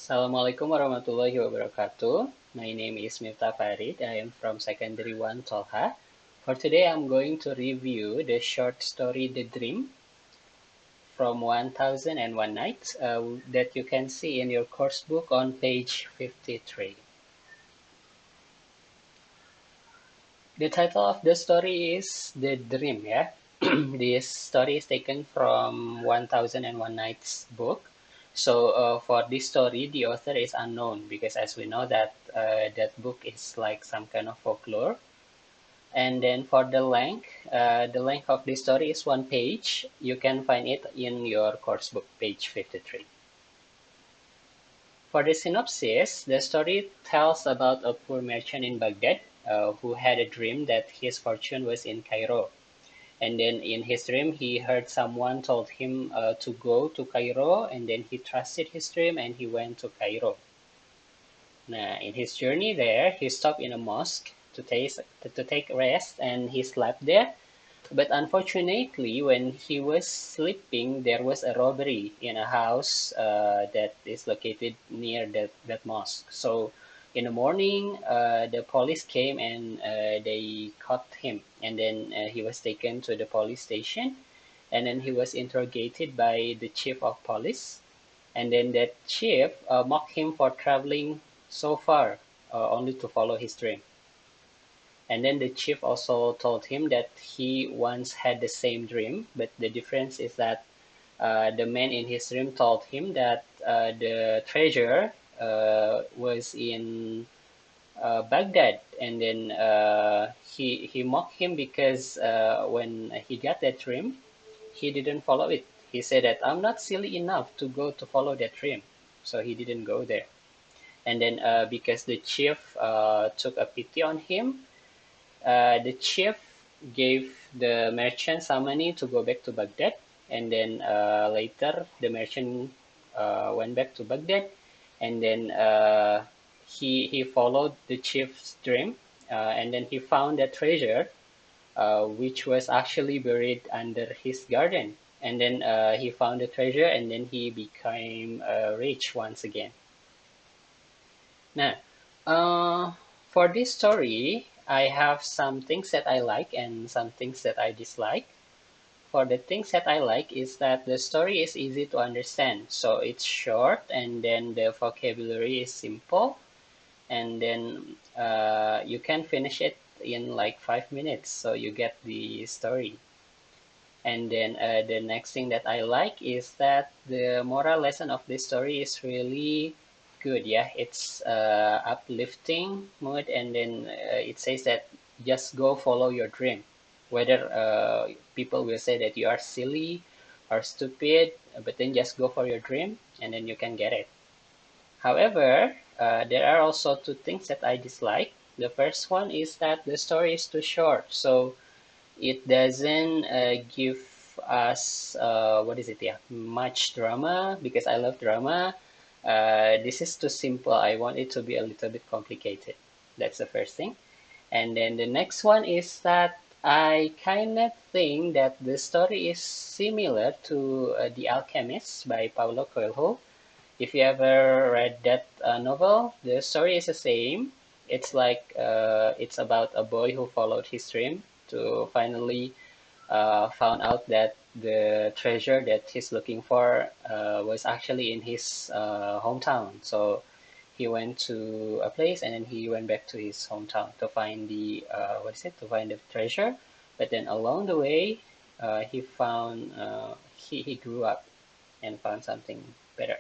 Assalamualaikum warahmatullahi wabarakatuh. My name is Miftah Farid. I am from Secondary 1 Tolha. For today, I'm going to review the short story The Dream from 1001 Nights that you can see in your course book on page 53. The title of the story is The Dream, yeah? This story is taken from 1001 Nights book. So for this story, the author is unknown because as we know that that book is like some kind of folklore. And then for the length of this story is 1 page. You can find it in your course book, page 53. For the synopsis, the story tells about a poor merchant in Baghdad who had a dream that his fortune was in Cairo. And then in his dream, he heard someone told him to go to Cairo, and then he trusted his dream and he went to Cairo. Now, in his journey there, he stopped in a mosque to take rest, and he slept there. But unfortunately, when he was sleeping, there was a robbery in a house that is located near that mosque. So in the morning, the police came and they caught him. And then he was taken to the police station. And then he was interrogated by the chief of police. And then that chief mocked him for traveling so far only to follow his dream. And then the chief also told him that he once had the same dream, but the difference is that the man in his dream told him that the treasure was in Baghdad, and then he mocked him because when he got that dream, he didn't follow it. He said that I'm not silly enough to go to follow that dream, so he didn't go there. And then because the chief took a pity on him, the chief gave the merchant some money to go back to Baghdad, and then later the merchant went back to Baghdad, and then he followed the chief's dream, and then he found a treasure which was actually buried under his garden. And then he found the treasure, and then he became rich once again. Now, for this story, I have some things that I like and some things that I dislike. For the things that I like is that the story is easy to understand. So it's short, and then the vocabulary is simple, and then you can finish it in like 5 minutes. So you get the story. And then the next thing that I like is that the moral lesson of this story is really good. Yeah, it's uplifting mood, and then it says that just go follow your dream. Whether people will say that you are silly or stupid, but then just go for your dream, and then you can get it. However, there are also two things that I dislike. The first one is that the story is too short. So it doesn't give us what is it, yeah, much drama, because I love drama. This is too simple. I want it to be a little bit complicated. That's the first thing. And then the next one is that I kind of think that the story is similar to The Alchemist by Paulo Coelho. If you ever read that novel, the story is the same. It's like it's about a boy who followed his dream to finally found out that the treasure that he's looking for was actually in his hometown. So he went to a place, and then he went back to his hometown to find the to find the treasure. But then along the way, he found he grew up and found something better.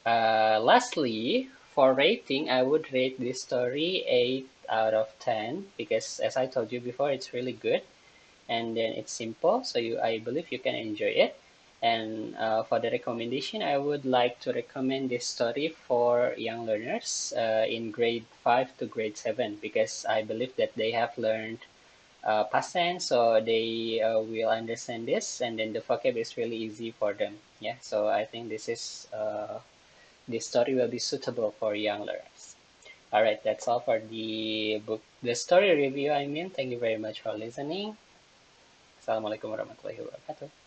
Lastly, for rating, I would rate this story 8 out of 10 because, as I told you before, it's really good, and then it's simple, so I believe you can enjoy it. And for the recommendation, I would like to recommend this story for young learners in grade 5 to grade 7 because I believe that they have learned past tense, so they will understand this, and then the vocab is really easy for them. Yeah, so I think this story will be suitable for young learners. All right, that's all for the story review. Thank you very much for listening. Assalamualaikum warahmatullahi wabarakatuh.